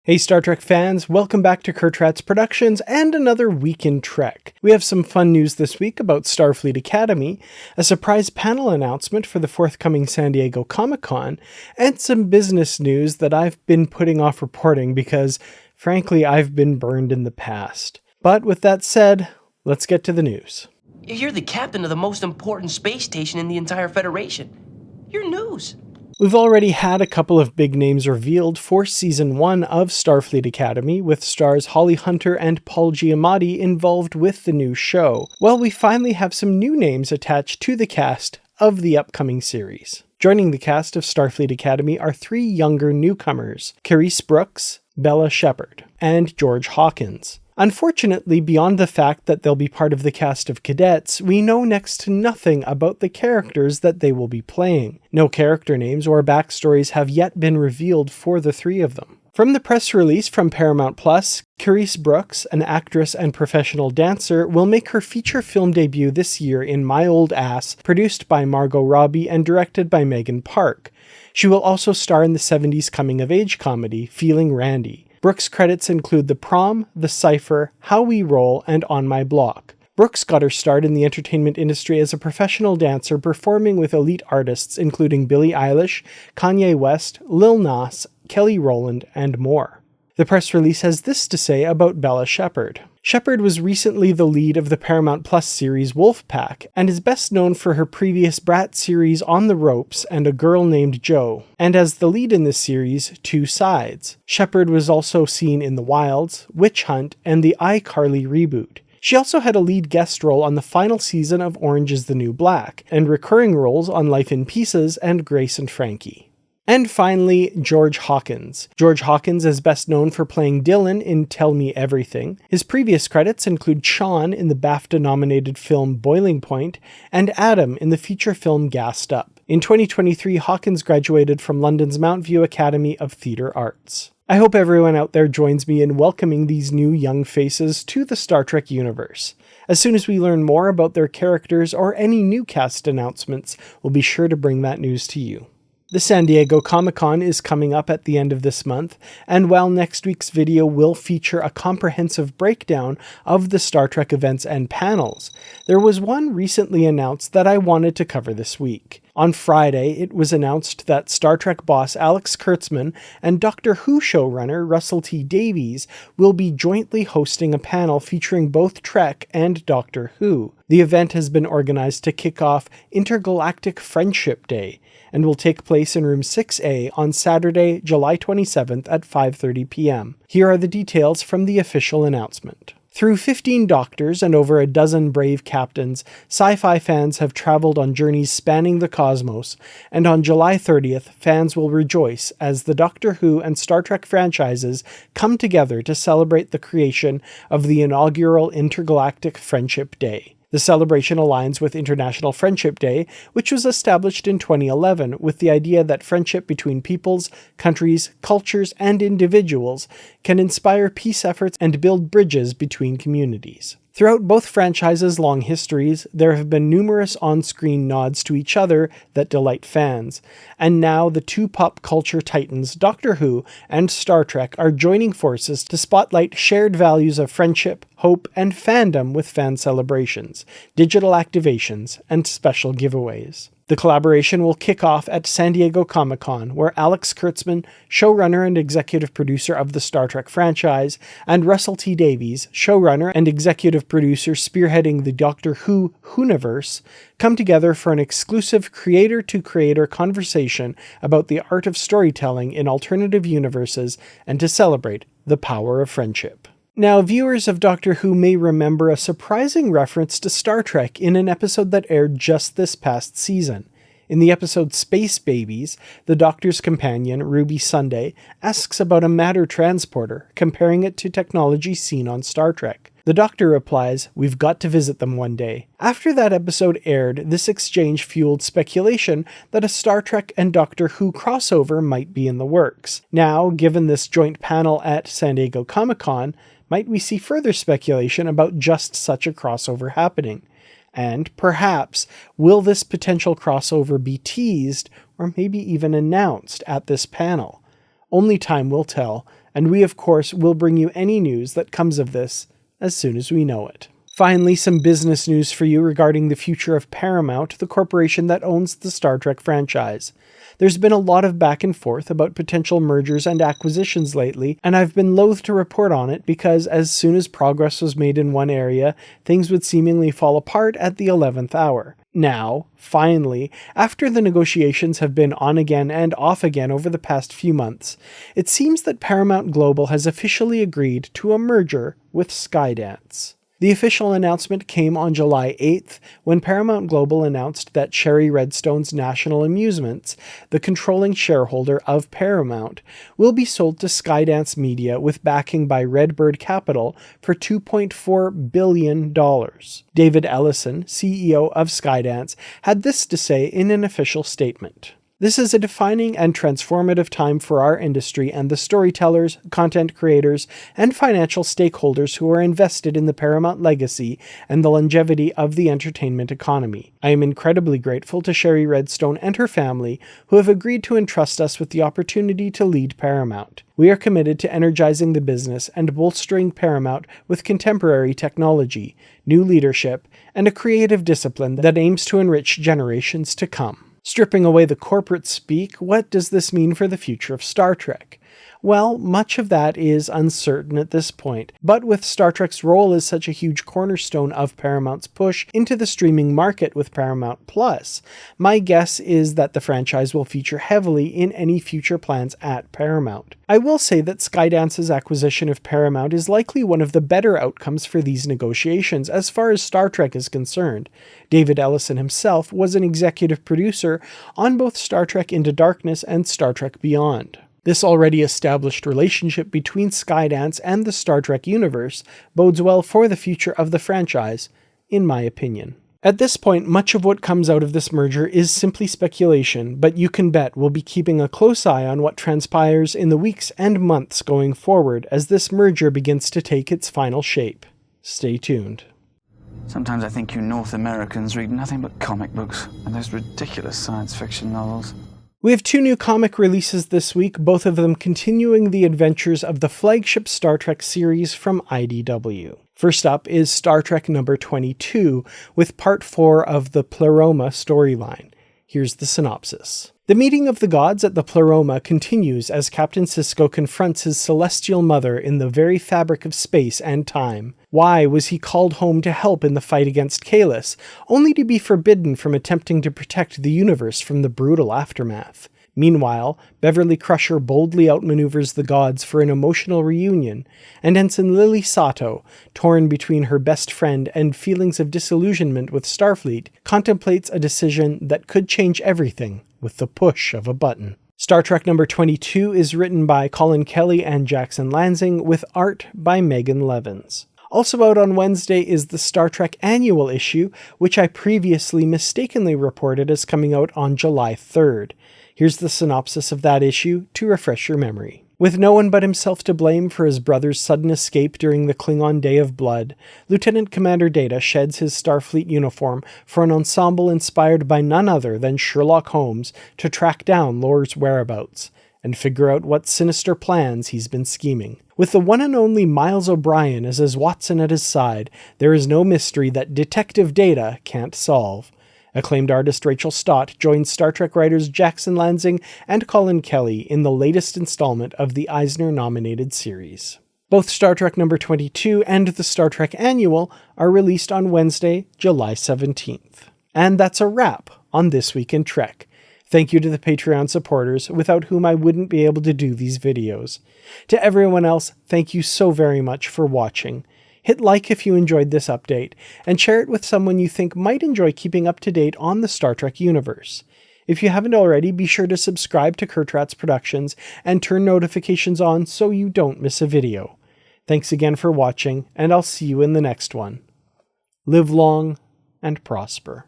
Hey Star Trek fans, welcome back to Kertrats Productions and another week in Trek. We have some fun news this week about Starfleet Academy, a surprise panel announcement for the forthcoming San Diego Comic-Con, and some business news that I've been putting off reporting because, frankly, I've been burned in the past. But with that said, let's get to the news. You're the captain of the most important space station in the entire Federation. You're news. We've already had a couple of big names revealed for Season 1 of Starfleet Academy, with stars Holly Hunter and Paul Giamatti involved with the new show. Well, we finally have some new names attached to the cast of the upcoming series. Joining the cast of Starfleet Academy are three younger newcomers, Carice Brooks, Bella Shepard, and George Hawkins. Unfortunately, beyond the fact that they'll be part of the cast of cadets, we know next to nothing about the characters that they will be playing. No character names or backstories have yet been revealed for the three of them. From the press release from Paramount Plus, Carice Brooks, an actress and professional dancer, will make her feature film debut this year in My Old Ass, produced by Margot Robbie and directed by Megan Park. She will also star in the 70s coming-of-age comedy, Feeling Randy. Brooks' credits include The Prom, The Cypher, How We Roll, and On My Block. Brooks got her start in the entertainment industry as a professional dancer, performing with elite artists including Billie Eilish, Kanye West, Lil Nas, Kelly Rowland, and more. The press release has this to say about Bella Shepard. Shepard was recently the lead of the Paramount Plus series Wolfpack, and is best known for her previous Brat series On the Ropes and A Girl Named Joe, and as the lead in this series, Two Sides. Shepard was also seen in The Wilds, Witch Hunt, and the iCarly reboot. She also had a lead guest role on the final season of Orange is the New Black, and recurring roles on Life in Pieces and Grace and Frankie. And finally, George Hawkins. George Hawkins is best known for playing Dylan in Tell Me Everything. His previous credits include Sean in the BAFTA-nominated film Boiling Point, and Adam in the feature film Gassed Up. In 2023, Hawkins graduated from London's Mount View Academy of Theatre Arts. I hope everyone out there joins me in welcoming these new young faces to the Star Trek universe. As soon as we learn more about their characters or any new cast announcements, we'll be sure to bring that news to you. The San Diego Comic-Con is coming up at the end of this month, and while next week's video will feature a comprehensive breakdown of the Star Trek events and panels, there was one recently announced that I wanted to cover this week. On Friday, it was announced that Star Trek boss Alex Kurtzman and Doctor Who showrunner Russell T Davies will be jointly hosting a panel featuring both Trek and Doctor Who. The event has been organized to kick off Intergalactic Friendship Day, and will take place in room 6A on Saturday, July 27th at 5:30 p.m. Here are the details from the official announcement. Through 15 doctors and over a dozen brave captains, sci-fi fans have traveled on journeys spanning the cosmos, and on July 30th, fans will rejoice as the Doctor Who and Star Trek franchises come together to celebrate the creation of the inaugural Intergalactic Friendship Day. The celebration aligns with International Friendship Day, which was established in 2011 with the idea that friendship between peoples, countries, cultures, and individuals can inspire peace efforts and build bridges between communities. Throughout both franchises' long histories, there have been numerous on-screen nods to each other that delight fans, and now the two pop culture titans Doctor Who and Star Trek are joining forces to spotlight shared values of friendship, hope, and fandom with fan celebrations, digital activations, and special giveaways. The collaboration will kick off at San Diego Comic-Con, where Alex Kurtzman, showrunner and executive producer of the Star Trek franchise, and Russell T Davies, showrunner and executive producer spearheading the Doctor Who Whoniverse, come together for an exclusive creator-to-creator conversation about the art of storytelling in alternative universes and to celebrate the power of friendship. Now, viewers of Doctor Who may remember a surprising reference to Star Trek in an episode that aired just this past season. In the episode Space Babies, the Doctor's companion, Ruby Sunday, asks about a matter transporter, comparing it to technology seen on Star Trek. The Doctor replies, "We've got to visit them one day." After that episode aired, this exchange fueled speculation that a Star Trek and Doctor Who crossover might be in the works. Now, given this joint panel at San Diego Comic-Con, might we see further speculation about just such a crossover happening? And perhaps, will this potential crossover be teased or maybe even announced at this panel? Only time will tell, and we of course will bring you any news that comes of this as soon as we know it. Finally, some business news for you regarding the future of Paramount, the corporation that owns the Star Trek franchise. There's been a lot of back and forth about potential mergers and acquisitions lately, and I've been loath to report on it because as soon as progress was made in one area, things would seemingly fall apart at the 11th hour. Now, finally, after the negotiations have been on again and off again over the past few months, it seems that Paramount Global has officially agreed to a merger with Skydance. The official announcement came on July 8th when Paramount Global announced that Sherry Redstone's National Amusements, the controlling shareholder of Paramount, will be sold to Skydance Media with backing by Redbird Capital for $2.4 billion. David Ellison, CEO of Skydance, had this to say in an official statement. This is a defining and transformative time for our industry and the storytellers, content creators, and financial stakeholders who are invested in the Paramount legacy and the longevity of the entertainment economy. I am incredibly grateful to Sherry Redstone and her family who have agreed to entrust us with the opportunity to lead Paramount. We are committed to energizing the business and bolstering Paramount with contemporary technology, new leadership, and a creative discipline that aims to enrich generations to come. Stripping away the corporate speak, what does this mean for the future of Star Trek? Well, much of that is uncertain at this point, but with Star Trek's role as such a huge cornerstone of Paramount's push into the streaming market with Paramount Plus, my guess is that the franchise will feature heavily in any future plans at Paramount. I will say that Skydance's acquisition of Paramount is likely one of the better outcomes for these negotiations as far as Star Trek is concerned. David Ellison himself was an executive producer on both Star Trek Into Darkness and Star Trek Beyond. This already established relationship between Skydance and the Star Trek universe bodes well for the future of the franchise, in my opinion. At this point, much of what comes out of this merger is simply speculation, but you can bet we'll be keeping a close eye on what transpires in the weeks and months going forward as this merger begins to take its final shape. Stay tuned. Sometimes I think you North Americans read nothing but comic books and those ridiculous science fiction novels. We have 2 new comic releases this week, both of them continuing the adventures of the flagship Star Trek series from IDW. First up is Star Trek number 22, with part 4 of the Pleroma storyline. Here's the synopsis. The meeting of the gods at the Pleroma continues as Captain Sisko confronts his celestial mother in the very fabric of space and time. Why was he called home to help in the fight against Kahless, only to be forbidden from attempting to protect the universe from the brutal aftermath? Meanwhile, Beverly Crusher boldly outmaneuvers the gods for an emotional reunion, and Ensign Lily Sato, torn between her best friend and feelings of disillusionment with Starfleet, contemplates a decision that could change everything with the push of a button. Star Trek number 22 is written by Collin Kelly and Jackson Lanzing, with art by Megan Levens. Also out on Wednesday is the Star Trek annual issue, which I previously mistakenly reported as coming out on July 3rd. Here's the synopsis of that issue to refresh your memory. With no one but himself to blame for his brother's sudden escape during the Klingon Day of Blood, Lieutenant Commander Data sheds his Starfleet uniform for an ensemble inspired by none other than Sherlock Holmes to track down Lor's whereabouts and figure out what sinister plans he's been scheming. With the one and only Miles O'Brien as his Watson at his side, there is no mystery that Detective Data can't solve. Acclaimed artist Rachael Stott joins Star Trek writers Jackson Lanzing and Collin Kelly in the latest installment of the Eisner-nominated series. Both Star Trek number 22 and the Star Trek Annual are released on Wednesday, July 17th. And that's a wrap on This Week in Trek. Thank you to the Patreon supporters, without whom I wouldn't be able to do these videos. To everyone else, thank you so very much for watching. Hit like if you enjoyed this update, and share it with someone you think might enjoy keeping up to date on the Star Trek universe. If you haven't already, be sure to subscribe to Kertrats Productions and turn notifications on so you don't miss a video. Thanks again for watching, and I'll see you in the next one. Live long and prosper.